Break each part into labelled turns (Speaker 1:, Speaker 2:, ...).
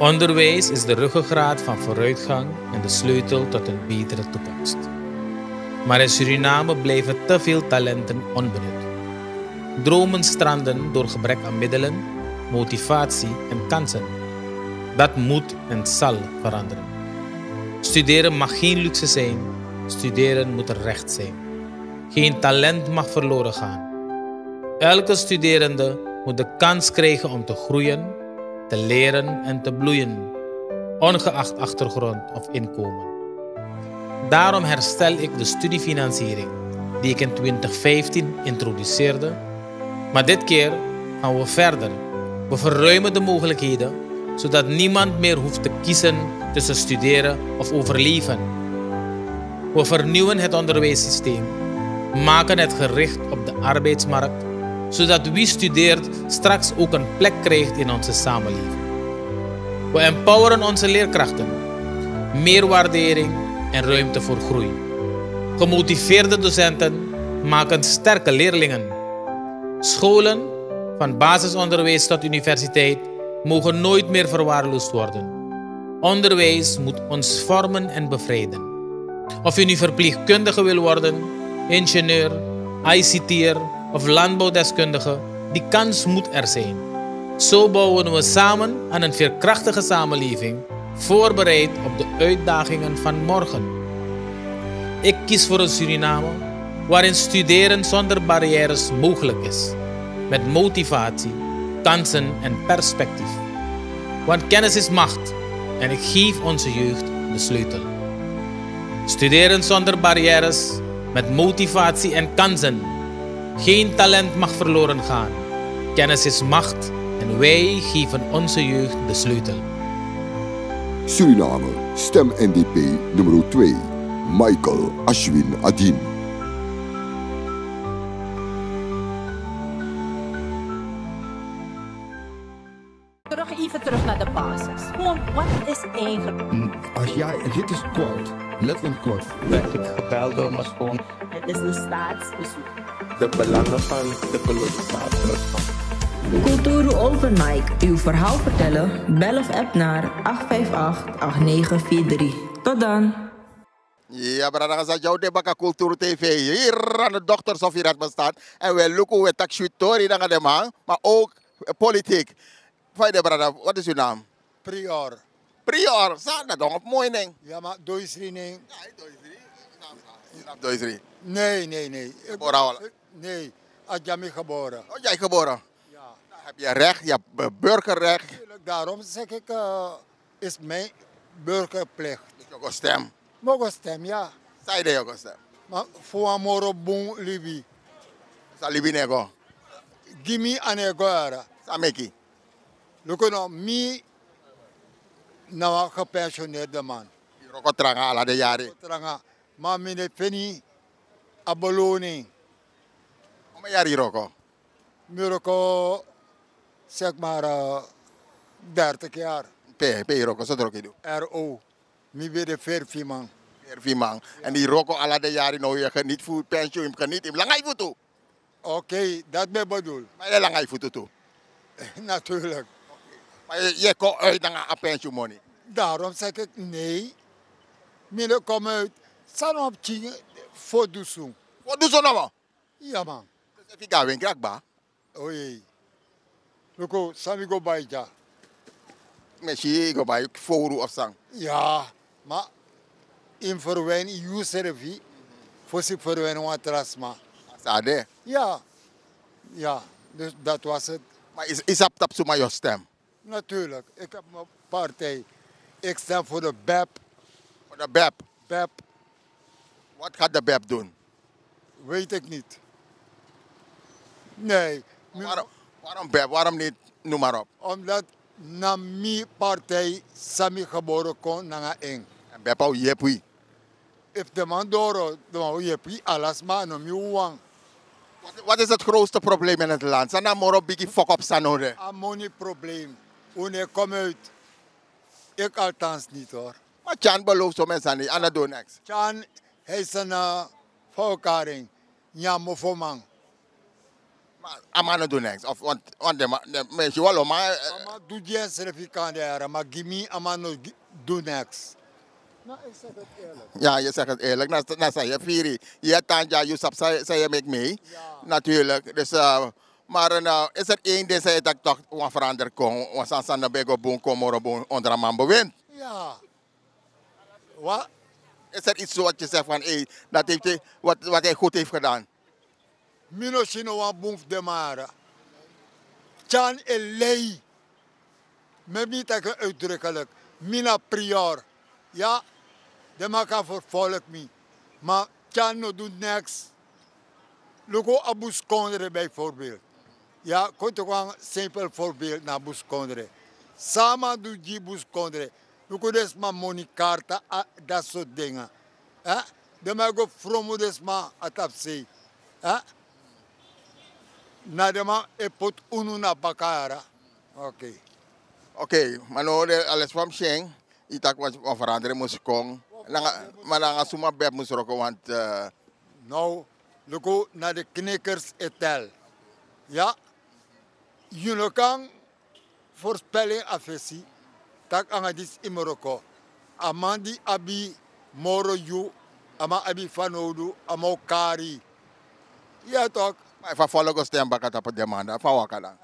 Speaker 1: Onderwijs is de ruggengraat van vooruitgang en de sleutel tot een betere toekomst. Maar in Suriname blijven te veel talenten onbenut. Dromen stranden door gebrek aan middelen, motivatie en kansen. Dat moet en zal veranderen. Studeren mag geen luxe zijn, studeren moet een recht zijn. Geen talent mag verloren gaan. Elke studerende moet de kans krijgen om te groeien, te leren en te bloeien, ongeacht achtergrond of inkomen. Daarom herstel ik de studiefinanciering die ik in 2015 introduceerde. Maar dit keer gaan we verder. We verruimen de mogelijkheden, zodat niemand meer hoeft te kiezen tussen studeren of overleven. We vernieuwen het onderwijssysteem, maken het gericht op de arbeidsmarkt, zodat wie studeert straks ook een plek krijgt in onze samenleving. We empoweren onze leerkrachten, meer waardering en ruimte voor groei. Gemotiveerde docenten maken sterke leerlingen. Scholen, van basisonderwijs tot universiteit, mogen nooit meer verwaarloosd worden. Onderwijs moet ons vormen en bevrijden. Of je nu verpleegkundige wil worden, ingenieur, ICT'er of landbouwdeskundige, die kans moet er zijn. Zo bouwen we samen aan een veerkrachtige samenleving, voorbereid op de uitdagingen van morgen. Ik kies voor een Suriname waarin studeren zonder barrières mogelijk is. Met motivatie, kansen en perspectief. Want kennis is macht en ik geef onze jeugd de sleutel. Studeren zonder barrières, met motivatie en kansen. Geen talent mag verloren gaan. Kennis is macht en wij geven onze jeugd de sleutel.
Speaker 2: Suriname, stem NDP nummer 2, Michael Ashwin Adin.
Speaker 3: Even terug naar de basis. Gewoon, wat is eigenlijk?
Speaker 4: Als jij, dit is kort, letterlijk kort.
Speaker 5: Werd ik gebeld door mijn schoon.
Speaker 3: Het is een staatsbezoek.
Speaker 5: De belangen van de kolonisator.
Speaker 6: Kulturu Open Mic. Uw verhaal vertellen? Bel of app naar 858-8943. Tot dan.
Speaker 7: Ja, maar dan gaat jouw debaka Cultuur TV. Hier aan de dochters of hier dat bestaat. En we lukken hoe we taxutori dan gaan maken. Maar ook politiek. Fijne brada, wat is uw naam?
Speaker 8: Prior.
Speaker 7: Prior, zeg dat toch? Mooi ding.
Speaker 8: Ja, maar Doisri nee.
Speaker 7: Ja, Doisri.
Speaker 8: Nee. Nee, had jij me geboren.
Speaker 7: Oh, jij geboren?
Speaker 8: Ja.
Speaker 7: Dan heb je recht, je hebt burgerrecht.
Speaker 8: Daarom zeg ik, is mijn burgerplicht.
Speaker 7: Je stem.
Speaker 8: Mogen stem, ja.
Speaker 7: Zij de je stem.
Speaker 8: Maar voor amoro bon libi.
Speaker 7: Sa libi nego.
Speaker 8: Gimi anego era.
Speaker 7: Sameki.
Speaker 8: Look nou, mi na gepensioneerde man.
Speaker 7: Roko tranga ala de jaren.
Speaker 8: Tranga, maar mine penny a beloning.
Speaker 7: Hoe maar jari roko?
Speaker 8: Miroko, zeg maar 30 jaar.
Speaker 7: P roko, zo druk je doet.
Speaker 8: RO, mi ben de verfi man.
Speaker 7: Verfi man. En die roko ala de jaren nou je geniet voor pensioen, je geniet hem langai voor toe.
Speaker 8: Oké, dat ben ik bedoel.
Speaker 7: Maar je langai voor toe.
Speaker 8: Natuurlijk.
Speaker 7: Maar je komt uit naar een pensioen money.
Speaker 8: Daarom zeg ik nee. Mine kom uit. San op tien voor doezoen.
Speaker 7: Wat doe je nou?
Speaker 8: Ja man.
Speaker 7: Dus if ik ga winkelen, krakba.
Speaker 8: Oei. Look, sami go bij ja.
Speaker 7: Misschien go bij vooru of sang.
Speaker 8: Ja, maar in verwijn je servie voor zich verwijn wat trasma.
Speaker 7: Sade.
Speaker 8: Ja. Ja, dus dat was het.
Speaker 7: Maar is dat op zomaar je stem?
Speaker 8: Natuurlijk. Ik heb mijn partij. Ik stem voor de BEP.
Speaker 7: Voor de BEP?
Speaker 8: BEP.
Speaker 7: Wat gaat de BEP doen?
Speaker 8: Weet ik niet. Nee.
Speaker 7: Waarom BEP? Waarom niet? Noem maar op.
Speaker 8: Omdat na mijn partij sami geboren kon naar een.
Speaker 7: En BEP al jepui.
Speaker 8: If de man door, de man jepui alles maar no mi wang.
Speaker 7: Wat is het grootste probleem in het land? Zijn er maar op biggie fuck op sanode?
Speaker 8: Ammonieprobleem. Wanneer kom uit? Ik althans niet hoor.
Speaker 7: Maar Chan belooft zo mensen niet. En dat doen niks.
Speaker 8: Chan heeft een verkaring. Ja, mo voor man.
Speaker 7: Maar amano doen niks. Of want de mensen wel maar.
Speaker 8: Maar doe je certificaat daar, maar gimme amano doe niks. Nou, ik zeg het eerlijk.
Speaker 7: Ja, je zegt het eerlijk. Nou zei je Firi. Je tanja, je sap, zei je met mee.
Speaker 8: Ja.
Speaker 7: Natuurlijk. Dus, maar is er één die zei dat ik toch wat veranderen kon. Want als aan de bego boom komen onder een man bewind.
Speaker 8: Ja. Wat?
Speaker 7: Is er iets wat je zegt van, hey, dat heeft hij, wat hij goed heeft gedaan?
Speaker 8: Mino chino wan boef de mara. Chan elei. Me niet zeggen uitdrukkelijk. Mina prior. Ja, de man kan vervolgen me. Maar Chan no doet niks. Luko abus kondre bijvoorbeeld. Ja, komt ook een simpel voorbeeld naar bus kondre. Sama doet je bus kondre. Luko des ma monikarta, dat soort dingen. De man go from des ma atapse. Na de man e pot unu na bakara. Oké.
Speaker 7: Oké, maar nu alles van Sheng. Ik dacht wat veranderen moest komen. Maar dan gaan ze maar bij moest roken, want...
Speaker 8: Nou, luko naar de knikkers etel. Ja. Jullie kan voorspelling afesi. Tak angadis in Marokko. Amandi abi moro yu. Ama abi fanodu. Ama kari. Ja toch?
Speaker 7: Maar even volgen stem bakat op de man. Van wakala.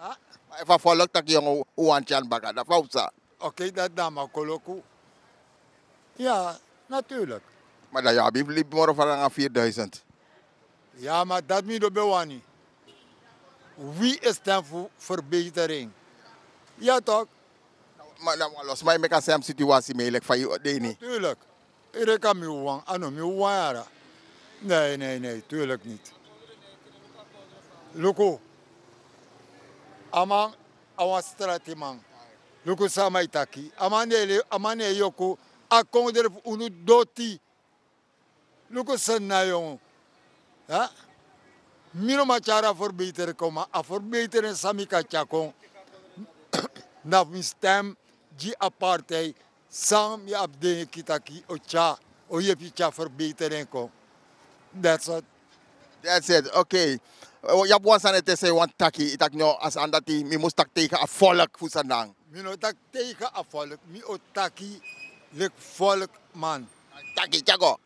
Speaker 7: Maar even volgen tak jongen uantjan bakat. Dat fausa.
Speaker 8: Oké, dat dan maar koloku. Ja, natuurlijk.
Speaker 7: Maar dat ja, blijft morgen van 4000.
Speaker 8: Ja, maar dat moet je bewaren. Wie is dan voor verbetering? Ja toch?
Speaker 7: Maar dan los mij met een situatie mee van je deni.
Speaker 8: Tuurlijk. Ik kan me wang. Ano me wang. Nee, tuurlijk niet. Luko. Amang awan strati man. Luko sama itaki. Amane yoko akonder unu doti. Luko senna yon. Ja? Mino machara verbeteren komen. A verbeteren samika chakon. Na mijn stem, die apartheid, sam je abdenge kitaki, ocha, o je picha verbetering kom. That's it.
Speaker 7: That's it, oké. Je hebt ons aan het zeggen, want taki, ik dacht nou, als aan dat die, moest tak tegen een volk voor zijn dang.
Speaker 8: Mino tak tegen een volk, mi o taki, lek volk man.
Speaker 7: Taki, tjago.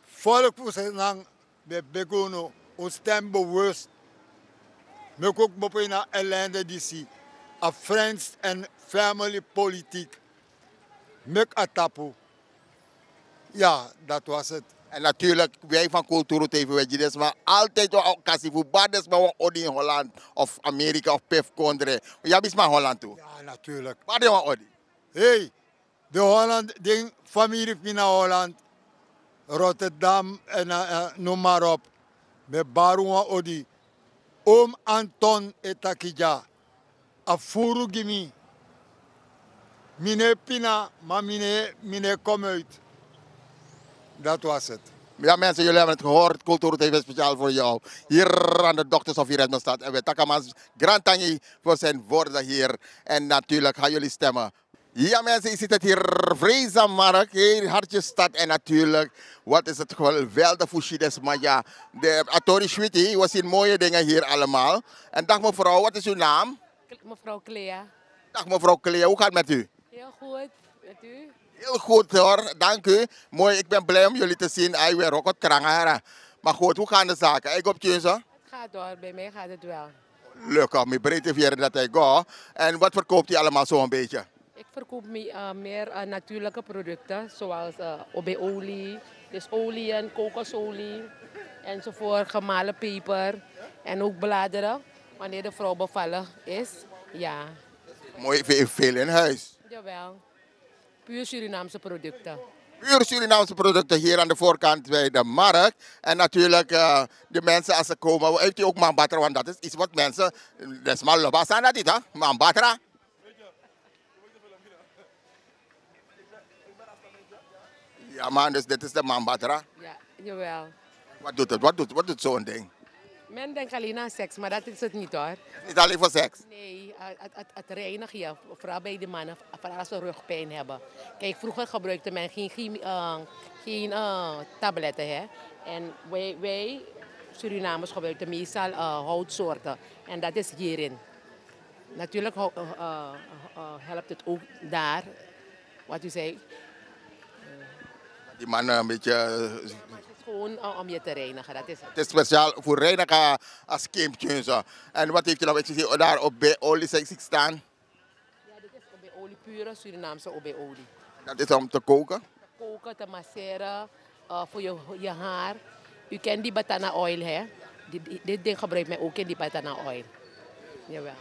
Speaker 8: Volk voor zijn dang, be begono, o stem bewust. Me kok mope na ellende die si. A friends and family politiek. Mek atapu. Ja, dat was het.
Speaker 7: En natuurlijk, wij van Cultuur TV, weet je, dus maar altijd wel occasie voor baddes, maar ook in Holland of Amerika of Pef Kondre. Ja, bis maar Holland toe.
Speaker 8: Ja, natuurlijk.
Speaker 7: Waar de Odi?
Speaker 8: Hey, de Holland, de familie van Holland, Rotterdam en noem maar op. Met Baruwa Odi. Oom Anton Etakija. Afuru gimi. Mine Pina, maar mine kom uit. Dat was het.
Speaker 7: Ja mensen, jullie hebben het gehoord. Cultuur TV speciaal voor jou. Hier aan de Dokters of Redmondstad. En we takken Grand Tangi voor zijn woorden hier. En natuurlijk gaan jullie stemmen. Ja mensen, je ziet het hier vreedzaam mark. Hier Hartjesstad. En natuurlijk, wat is het geweldig voor Chides. Maar ja, de Atori Schwiti, we zien mooie dingen hier allemaal. En dag mevrouw, wat is uw naam?
Speaker 9: Mevrouw Clea.
Speaker 7: Dag mevrouw Clea, hoe gaat het met u?
Speaker 9: Heel goed, met u?
Speaker 7: Heel goed hoor, dank u. Mooi, ik ben blij om jullie te zien. Hij weer ook wat krangeren. Maar goed, hoe gaan de zaken? Ik op je zo?
Speaker 9: Het gaat door, bij mij gaat het wel.
Speaker 7: Leuk hoor, mijn breedte vieren dat hij gaat. En wat verkoopt hij allemaal zo'n beetje?
Speaker 9: Ik verkoop meer natuurlijke producten, zoals olie, dus olie en kokosolie enzovoort, gemalen peper en ook bladeren, wanneer de vrouw bevallig is. Ja.
Speaker 7: Mooi, veel in huis.
Speaker 9: Jawel. Puur Surinaamse producten.
Speaker 7: Puur Surinaamse producten hier aan de voorkant bij de markt. En natuurlijk de mensen als ze komen, heeft u ook mambatra, want dat is iets wat mensen, dat is maar lobas aan dat niet, hè? Mambatra. Ja man, dus dit is de mambatra.
Speaker 9: Ja, jawel.
Speaker 7: Wat doet het? Wat doet zo'n ding?
Speaker 9: Men denkt alleen aan seks, maar dat is het niet hoor.
Speaker 7: Niet alleen voor seks?
Speaker 9: Nee, het reinigen je, vooral bij de mannen, vooral als ze rugpijn hebben. Kijk, vroeger gebruikte men geen tabletten. Hè? En wij Surinamers gebruiken meestal houtsoorten. En dat is hierin. Natuurlijk helpt het ook daar, wat u zei.
Speaker 7: Die mannen een beetje...
Speaker 9: Het is gewoon om je te reinigen, dat is het.
Speaker 7: Het is speciaal voor reinigen als kimpje. Zo. En wat heeft je nog gezien daar op olie staan?
Speaker 9: Ja, dit is olie, pure Surinaamse olie.
Speaker 7: Dat is om te koken?
Speaker 9: Te koken, te masseren, voor je haar. U kent die batana oil, hè? Dit ding gebruikt men ook in die batana oil. Jawel.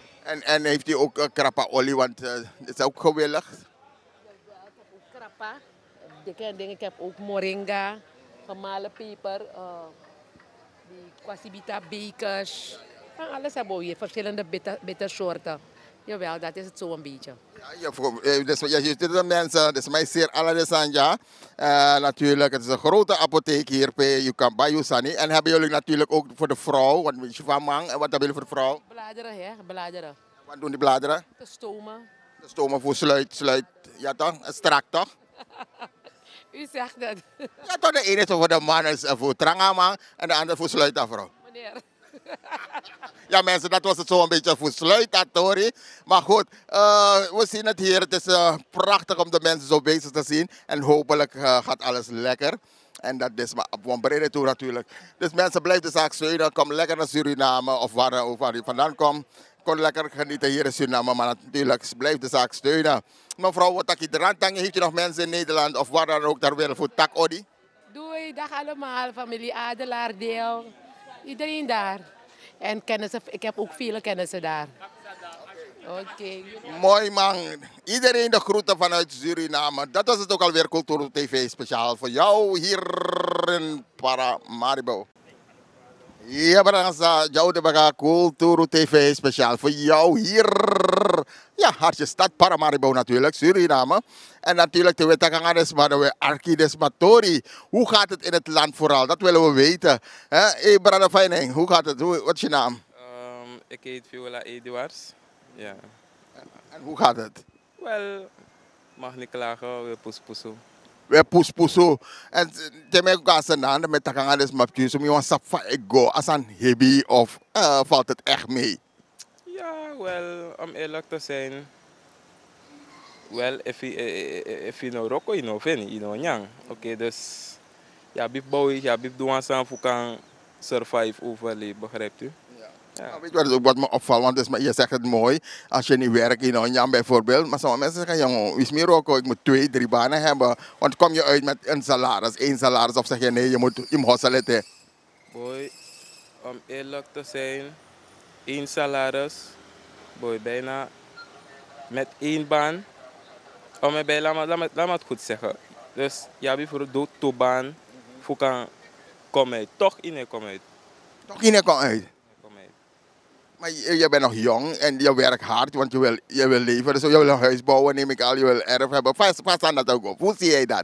Speaker 7: En heeft u ook krappa olie, want het is ook gewillig?
Speaker 9: Ja, ik heb ook krappa. Ik heb ook moringa, gemalen peper, die kwasibita bekers. Van alles hebben we hier, verschillende bittersoorten. Jawel, dat is het zo een beetje.
Speaker 7: Ja, dus je ziet de mensen, dus mij zeer Aladesanja. Natuurlijk, het is een grote apotheek hier bij Bayusani. En hebben jullie natuurlijk ook voor de vrouw, wat weet je van man, en wat hebben jullie voor de vrouw?
Speaker 9: Bladeren, hè? Bladeren.
Speaker 7: Wat doen die bladeren?
Speaker 9: Te stomen.
Speaker 7: De stomen voor sluit, ja toch? Strak toch?
Speaker 9: U zegt dat.
Speaker 7: Ja toch, de ene is voor de man is voor trangaman en de andere voor sluitafvrouw.
Speaker 9: Meneer.
Speaker 7: Ja mensen, dat was het zo een beetje voor sluitatori. Maar goed, we zien het hier. Het is prachtig om de mensen zo bezig te zien. En hopelijk gaat alles lekker. En dat is maar op een brede toe natuurlijk. Dus mensen, blijf de zaak steunen. Kom lekker naar Suriname of waar u vandaan komt. Kom lekker genieten hier in Suriname. Maar natuurlijk, blijf de zaak steunen. Mevrouw, wat je eraan tangen? Heeft u nog mensen in Nederland of waar dan ook daar willen voor tak Odi?
Speaker 9: Doei, dag allemaal. Familie Adelaar, Deel. Iedereen daar. En kennissen, ik heb ook vele kennissen daar. Oké.
Speaker 7: Mooi man. Iedereen de groeten vanuit Suriname. Dat was het ook alweer Cultuur TV speciaal voor jou hier in Paramaribo. Ja, maar jou de baga Cultuur TV speciaal voor jou hier. Ja, hartje stad Paramaribo natuurlijk, Suriname. En natuurlijk de Wetagangadesma, de Arkidesmatori. Hoe gaat het in het land vooral? Dat willen we weten. Hey, brother Feining, hoe gaat het? Wat is je naam?
Speaker 10: Ik heet Viola Eduards. Ja.
Speaker 7: En hoe gaat het?
Speaker 10: Wel, mag niet klagen, we poespoeso.
Speaker 7: We poespoeso. En tegen mij gaan ze met Tagangadesma, om je een sap van ego, als een hebi of valt het echt mee?
Speaker 10: Ja, wel, om eerlijk te zijn, wel, if je nou roko, je nou vindt, je nou nyang. Oké, dus, ja, bip boy, ja, bip doen aan voor kan survive, overleven, begrijpt u?
Speaker 7: Ja. Weet je wat me opvalt, want je zegt het mooi, als je niet werkt in Onjam bijvoorbeeld, maar sommige mensen zeggen, jongen, is meer roko, ik moet 2, 3 banen hebben, want kom je uit met een salaris, 1 salaris, of zeg je nee, je moet in hosselen.
Speaker 10: Boy, om eerlijk te zijn, 1 salaris, boy, bijna met 1 baan, laat me het goed zeggen. Dus ja, bijvoorbeeld 2 baan, voor kan komen uit, toch in kom uit.
Speaker 7: Toch in kom uit? Maar je bent nog jong en je werkt hard, want je wil leven. Dus je wil een huis bouwen, neem ik al, je wil erf hebben. Vast aan dat ook op. Hoe zie jij dat?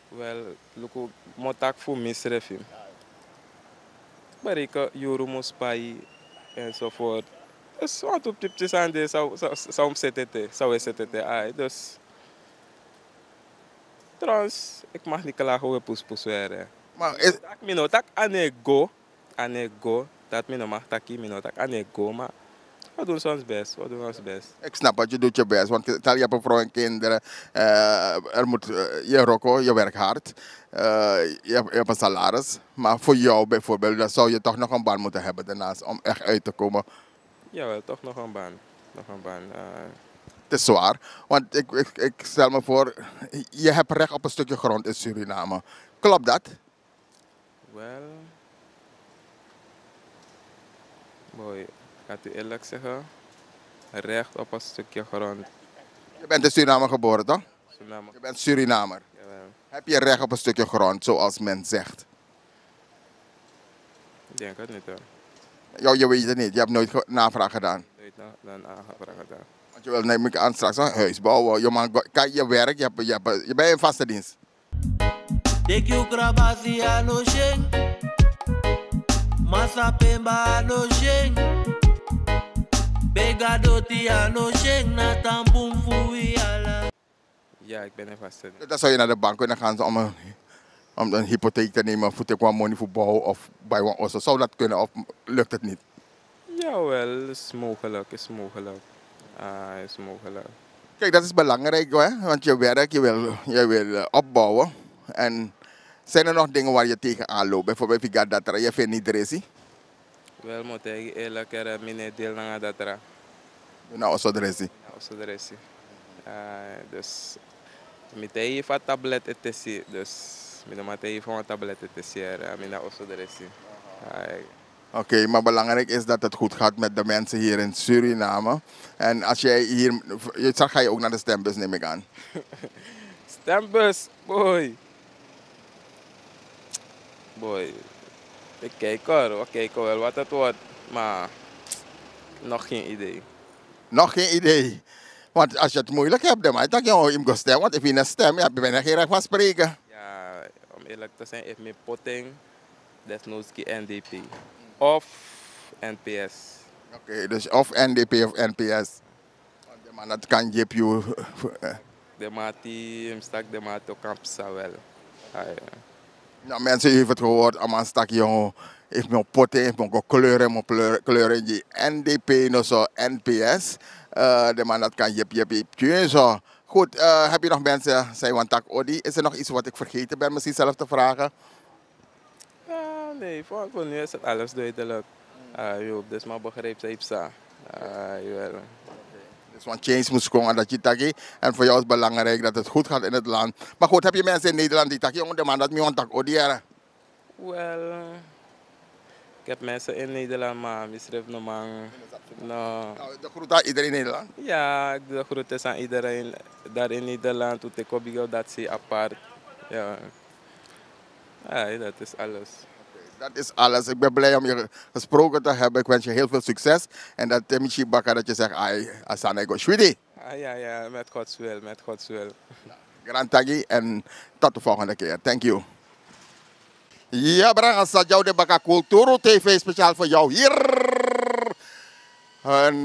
Speaker 10: Wel, look, motak voor misrefim. Maar ik Juro Spai enzovoort. Dus wat op tipjes aan de zou zetten. Dus trouwens, ik mag niet klagen hoe poes weer. Maar is tak anego. Dat men mag taki, men tak anego, maar we doen ons best.
Speaker 7: Ik snap wat je doet je best, want stel je hebt een vrouw en kinderen, je roko, je werkt hard, je hebt een salaris, maar voor jou bijvoorbeeld, dan zou je toch nog een baan moeten hebben daarnaast om echt uit te komen.
Speaker 10: Jawel, toch nog een baan.
Speaker 7: Het is zwaar, want ik stel me voor, je hebt recht op een stukje grond in Suriname. Klopt dat?
Speaker 10: Wel, boy, gaat u eerlijk zeggen, recht op een stukje grond.
Speaker 7: Je bent in Suriname geboren, toch?
Speaker 10: Suriname.
Speaker 7: Je bent Surinamer.
Speaker 10: Jawel.
Speaker 7: Heb je recht op een stukje grond, zoals men zegt?
Speaker 10: Ik denk het niet, hoor.
Speaker 7: Jo, je weet het niet, je hebt nooit navraag gedaan.
Speaker 10: Nooit navraag gedaan.
Speaker 7: Want je wil neem ik aan straks een huis bouwen. Je werkt, je bent in vaste dienst.
Speaker 11: Masapemba no sheng Begadoti no sheng na tampum fui ala.
Speaker 10: Ja, ik ben in vaste.
Speaker 7: Dan zou je naar de bank kunnen gaan om om een hypotheek te nemen voor te kwam money voor bouwen of bij een osso? Zou dat kunnen of lukt het niet?
Speaker 10: Jawel, is mogelijk, is mogelijk. Is mogelijk.
Speaker 7: Kijk, dat is belangrijk, hè? Want je werk, je wil opbouwen. En zijn er nog dingen waar je tegenaan loopt? Bijvoorbeeld, je vindt niet dressie?
Speaker 10: Wel, moet ik eerlijk zeggen, mijn deel naar dat er.
Speaker 7: Nou, zo dressie.
Speaker 10: Zo dressie. Dus, met een tablet het is, dus met een tablet het is hier, met een dressie.
Speaker 7: Oké, maar belangrijk is dat het goed gaat met de mensen hier in Suriname. En als jij hier, ga je ook naar de stembus, neem ik aan.
Speaker 10: Stembus, boy. Boy, ik kijk wel wat het wordt, maar nog geen idee.
Speaker 7: Nog geen idee. Want als je het moeilijk hebt, dan moet je hem gaan stemmen. Want als je een stem hebt, ben je geen recht van spreken.
Speaker 10: Ja, om eerlijk te zijn, heeft mijn potting desnoods NDP. Of NPS.
Speaker 7: Oké, dus of NDP of NPS. Maar dat kan je
Speaker 10: de maat die hem stak, de maat ook kampsa wel.
Speaker 7: Nou, mensen hebben het gehoord, allemaal stak jongen. Heeft mijn potten, heeft mijn kleuren die NDP, no zo NPS. De man dat kan je zo. Goed, heb je nog mensen, zei Wantak Odi, is er nog iets wat ik vergeten ben misschien zelf te vragen?
Speaker 10: Nee, voor nu is het alles duidelijk. Dus maar begrijp ze even.
Speaker 7: Dus van change moet komen dat je taki. En voor jou is het belangrijk dat het goed gaat in het land. Maar goed, heb je mensen in Nederland die taki, jongen, de man dat me Wantak Odi er?
Speaker 10: Wel, ik heb mensen in Nederland, maar misschrijf nog maar.
Speaker 7: Nou, de groet aan iedereen in Nederland?
Speaker 10: Ja, de groet is aan iedereen daar in Nederland. Hoe ik op dat zie apart. Ja. Ja, dat is alles.
Speaker 7: Dat is alles. Ik ben blij om je gesproken te hebben. Ik wens je heel veel succes. En dat Temichi Bakka dat je zegt, Asana go Shwidi.
Speaker 10: Ja, met Gods wil, met Gods wil.
Speaker 7: Grand Tagi en tot de volgende keer. Thank you. Ja, Branga Sajau de Bakka Kulturu TV speciaal voor jou hier. En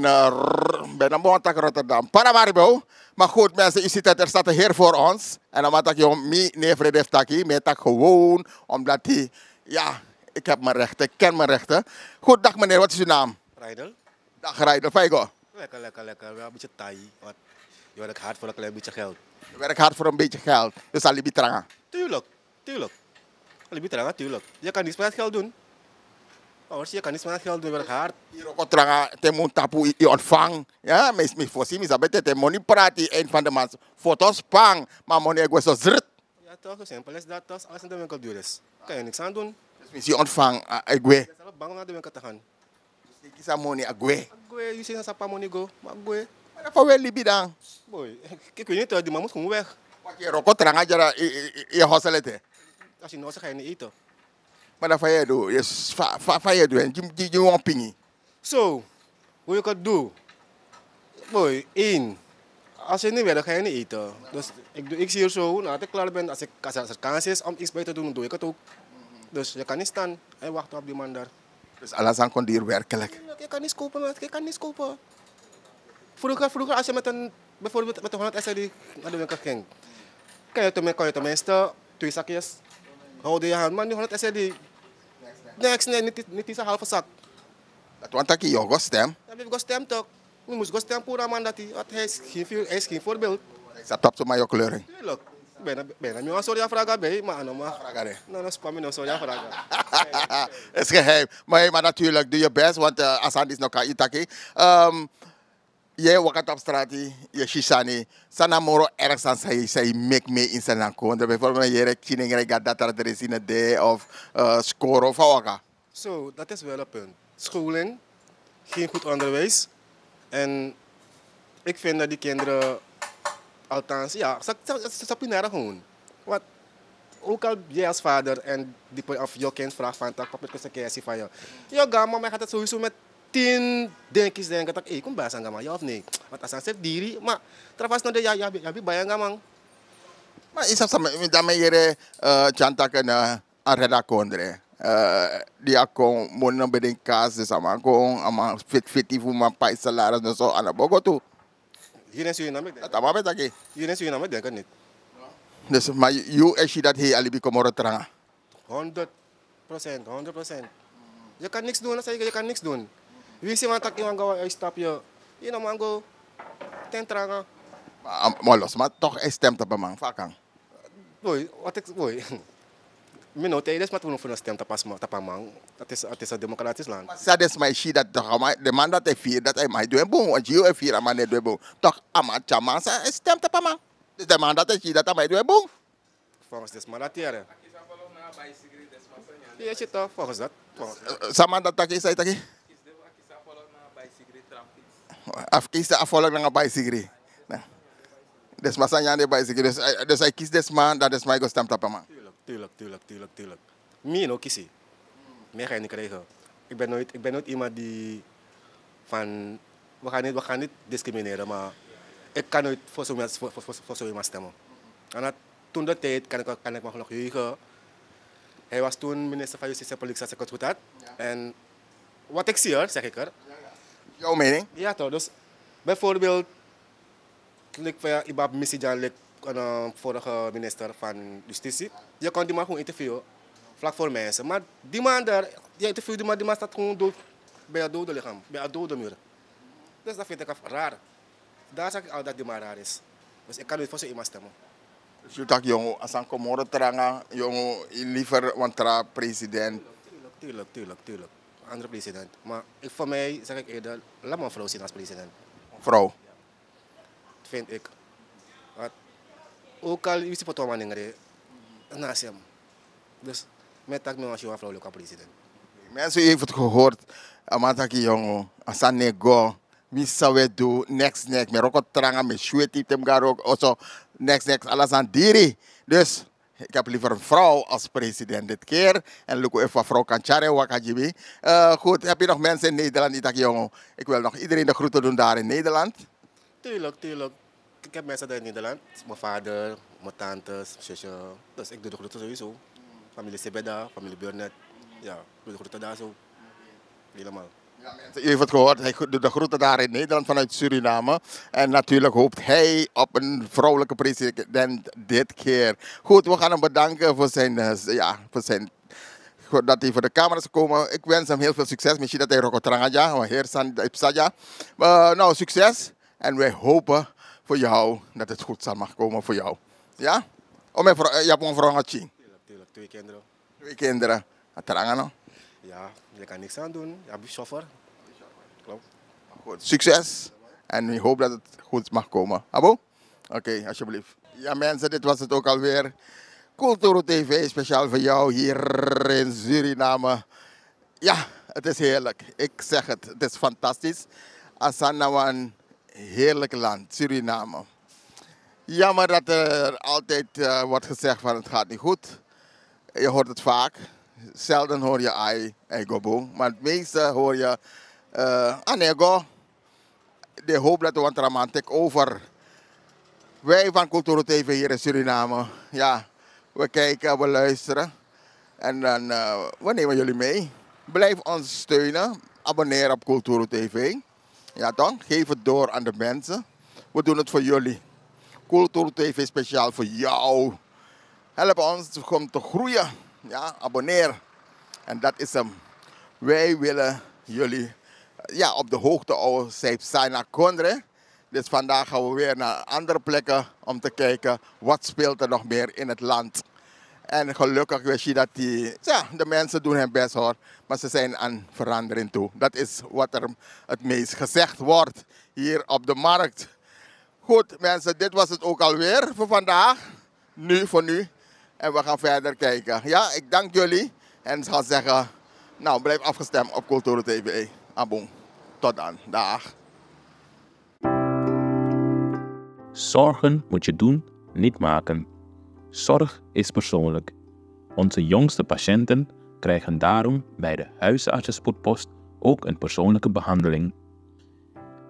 Speaker 7: ben een montak Rotterdam. Paramaribo. Maar goed mensen, u ziet dat er staat een heer voor ons. En dan maak je me neefredef taki. Met tak gewoon, omdat hij, ja, ik heb mijn rechten, ik ken mijn rechten. Goed, dag meneer, wat is uw naam?
Speaker 12: Rijdel.
Speaker 7: Dag Rijdel, Faigo.
Speaker 12: Lekker. Wel een beetje taai. Je werkt hard voor een klein beetje geld.
Speaker 7: Je werkt hard voor een beetje geld. Dus alibi tranga.
Speaker 12: Tuurlijk. Alibi tranga, tuurlijk. Je kan niets met geld doen. Je kan niets met geld doen, werk hard.
Speaker 7: Hier ook tranga, te moet tapu, je ontvang. Ja, maar voorzien, is dat te money praat, een van de maand. Foto's pang, maar money go zo zrt.
Speaker 12: Ja, toch, zo simpel is dat. Als in de winkel duur is, kan je niks aan doen.
Speaker 7: Dus je ontvang, agwe.
Speaker 12: Je bent bang om naar de winkel te gaan.
Speaker 7: Dus is dat money, agwe.
Speaker 12: Je ziet dat pa money go, maar agwe.
Speaker 7: Maar dat voor wel libi dan.
Speaker 12: Boy, ik weet niet, die man moet gewoon weg.
Speaker 7: Want je ook tranga, je hosselete.
Speaker 12: Als je nou zegt, ga je niet eten.
Speaker 7: Maar dat van je doen, je doen, je want pingi.
Speaker 12: Zo, hoe je het doen? Boy, als je niet werkt, ga je niet eten. Dus ik zie hier zo, nadat ik klaar ben, als er kans is om iets bij te doen, doe ik het ook. Dus je kan niet staan en wachten op die man daar.
Speaker 7: Dus alles aan kon hier werkelijk.
Speaker 12: Je kan niet kopen, Vroeger als je bijvoorbeeld met een 100 SRD naar de winkel ging, kan je tenminste 2 zakjes houden in je hand. Maar nu 100 SRD, niet eens een halve zak.
Speaker 7: Dat want dat je ook stem.
Speaker 12: Ja, we stem toch. We moesten stem voor een man dat hij is geen voorbeeld.
Speaker 7: Hij staat op zo'n mayo kleuring.
Speaker 12: Tuurlijk. Bijna nu een sorry vragen bij, maar normaal. Nou, spam me nou sorry vragen.
Speaker 7: Het is geheim. Maar natuurlijk, doe je best, want Asan is nog kan itaki. Je wakat op straat, je shishani. Sana moro ergens aan zij make me in zijn aankomen. Bijvoorbeeld, je rekening dat er is in het day of score of waka.
Speaker 12: Zo, dat is wel een punt. Scholing, geen goed onderwijs. En ik vind dat die kinderen, althans, ja, ze pineren gewoon. Want ook al jij als vader en of jouw kind vraagt van, papa, ik een keer van je. Ja, maar mij gaat het sowieso met 10 denkjes denken dat ik kom bij zijn gamma, ja of nee? Want als hij zegt diri, maar trouwens nog de ja bij bij gamma.
Speaker 7: Maar is dat zo? Daarmee je chantaken aan redacondre. Die akon monen bij de kaas, dus allemaal fit voor mijn pijs salaris en zo aan de bogo toe.
Speaker 12: Hier in Suriname,
Speaker 7: dat allemaal met dat.
Speaker 12: Hier in Suriname denk ik niet.
Speaker 7: Dus, maar als je dat hier alibi komt terug.
Speaker 12: 100%. Je kan niks doen, dan zeg ik, je kan niks doen. Wie is iemand dat iemand gaat uitstappen? Je know man go ten tranga.
Speaker 7: Maar los, maar toch hij stemt op een man, vakang.
Speaker 12: Boy, wat ik boy. Mino tijdens maar toen voor een stem op man. Het is een democratisch land.
Speaker 7: Maar dat is mijn shit dat de man dat hij viert dat hij mij doen boom, want je heeft vier aan mij doen boom. Toch ama chama hij stemt op een man. Dus de man dat hij dat hij mij doen boom.
Speaker 12: Volgens des man dat hier. Ja, je toch volgens dat.
Speaker 7: Sama dat tak is hij tak. Kies de afvolg naar bicycle. Dus maar zijn de bicycle. Dus hij kiest des man dat is mij gestemd op een man.
Speaker 12: Tuurlijk. Mie ook kiezen. Meer ga je niet krijgen. Ik ben nooit iemand die van we gaan niet discrimineren, maar ik kan nooit voor zo iemand stemmen. En toen de tijd kan ik me nog heugen. Hij was toen minister van Justitie en Politie, als ik het goed had. Ja. En wat ik zie hoor, zeg ik er.
Speaker 7: Jouw mening?
Speaker 12: Ja toch, dus bijvoorbeeld Ibab Misijan, een vorige minister van Justitie. Je kon die man gewoon interviewen, vlak voor mensen. Maar die man daar, je interviewt die man staat gewoon dood bij het dode lichaam, bij het dode muur. Dus dat vind ik raar. Daar zeg ik al dat die man raar is. Dus ik kan niet voor zo iemand stemmen.
Speaker 7: Dus je dacht, jongen, als een komore tranga, jongen, liever wantra president.
Speaker 12: Tuurlijk. Andere president. Maar voor mij zeg ik eerder, laat mijn vrouw zien als president.
Speaker 7: Vrouw?
Speaker 12: Dat vind ik. Ook al is het voor een ding, naast hem. Dus met dat mijn vrouw vrouwelijke president.
Speaker 7: Mensen hebben het gehoord, amataki jongen, als een nego, wie zou het doen, next, met ook tranga, met sweet, tem gar ook, also next, alles aan diri. Dus ik heb liever een vrouw als president dit keer. En look even vrouw Kanchare, Wakajibi. Goed, heb je nog mensen in Nederland die zeggen, jongen, ik wil nog iedereen de groeten doen daar in Nederland?
Speaker 12: Tuurlijk. Ik heb mensen daar in Nederland. Mijn vader, mijn tantes, zusje. Dus ik doe de groeten sowieso. Familie Sebeda, familie Burnett. Ja, ik doe de groeten daar zo. Helemaal.
Speaker 7: Ja, mensen, u heeft het gehoord, hij doet de groeten daar in Nederland vanuit Suriname. En natuurlijk hoopt hij op een vrouwelijke president dit keer. Goed, we gaan hem bedanken voor dat hij voor de camera's is gekomen. Ik wens hem heel veel succes. Misschien dat hij Rokotranga, heer San Ipsaja. Nou, succes. En wij hopen voor jou dat het goed zal mag komen voor jou. Ja? Je hebt een vrouw gehad?
Speaker 12: Tuurlijk. 2 kinderen.
Speaker 7: 2 kinderen. Tranga nou?
Speaker 12: Ja, je kan niks aan doen. Je hebt een chauffeur. Klopt.
Speaker 7: Goed, succes. En we hopen dat het goed mag komen. Abo? Oké, alsjeblieft. Ja mensen, dit was het ook alweer. Kulturo TV, speciaal voor jou hier in Suriname. Ja, het is heerlijk. Ik zeg het, het is fantastisch. Asana een heerlijk land, Suriname. Jammer dat er altijd wordt gezegd van het gaat niet goed. Je hoort het vaak. Zelden hoor je ai gobo. Maar het meeste hoor je anego. De hoop dat we een traman take over. Wij van Kulturo TV hier in Suriname. Ja, we kijken, we luisteren. En dan we nemen jullie mee. Blijf ons steunen. Abonneer op Kulturo TV. Ja toch? Geef het door aan de mensen. We doen het voor jullie. Kulturo TV speciaal voor jou. Help ons om te groeien. Ja, abonneer. En dat is hem. Wij willen jullie op de hoogte houden. Zij zijn naar Kondre. Dus vandaag gaan we weer naar andere plekken om te kijken wat speelt er nog meer in het land. En gelukkig weet je dat de mensen doen hun best hoor. Maar ze zijn aan verandering toe. Dat is wat er het meest gezegd wordt hier op de markt. Goed mensen, dit was het ook alweer voor vandaag. Voor nu. En we gaan verder kijken. Ja, ik dank jullie. En ik ga zeggen, nou blijf afgestemd op Kulturo TV. Abon. Tot dan. Dag.
Speaker 13: Zorgen moet je doen, niet maken. Zorg is persoonlijk. Onze jongste patiënten krijgen daarom bij de huisartsenspoedpost ook een persoonlijke behandeling.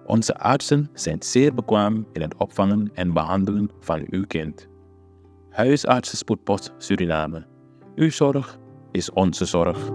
Speaker 13: Onze artsen zijn zeer bekwaam in het opvangen en behandelen van uw kind. Huisartsenspoedpost Suriname. Uw zorg is onze zorg.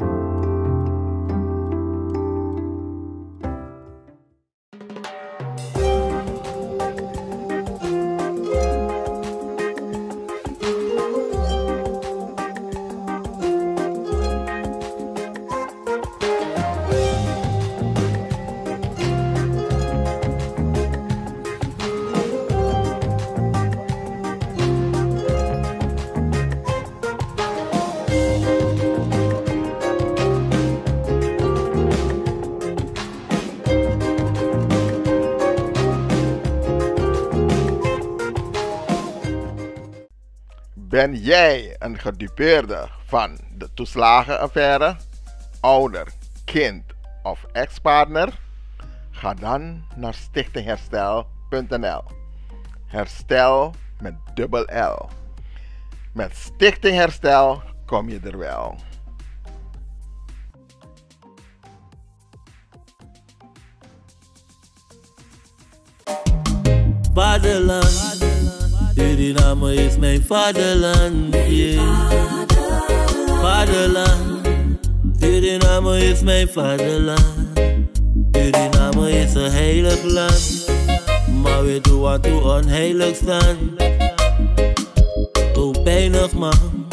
Speaker 7: Ben jij een gedupeerde van de toeslagenaffaire, ouder, kind of ex-partner? Ga dan naar stichtingherstel.nl. Herstel met dubbel L. Met Stichting Herstel kom je er wel.
Speaker 11: Vaderland, Suriname is mijn vaderland, yeah. Vaderland, Suriname is mijn vaderland. Suriname is een heilig land, maar we doen wat toe onheilig staan. Toen pijnig man,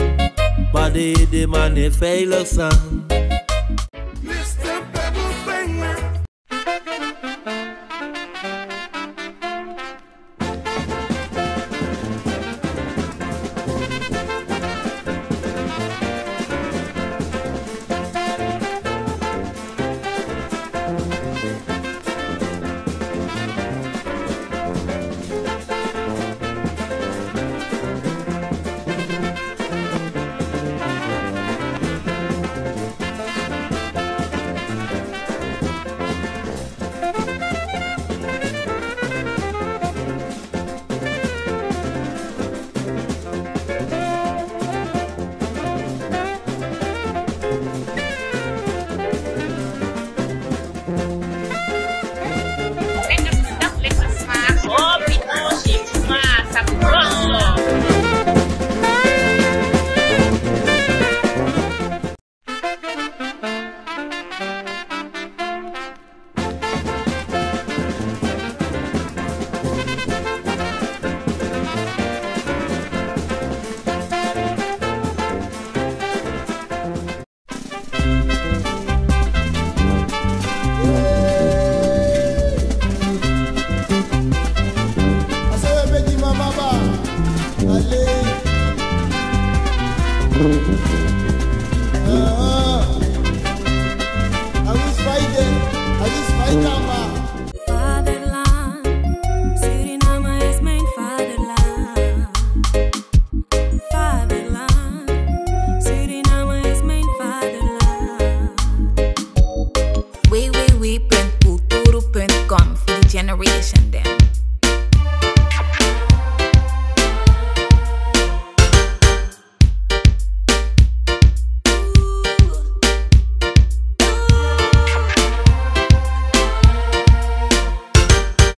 Speaker 11: maar de man is veilig staan.
Speaker 14: Allez.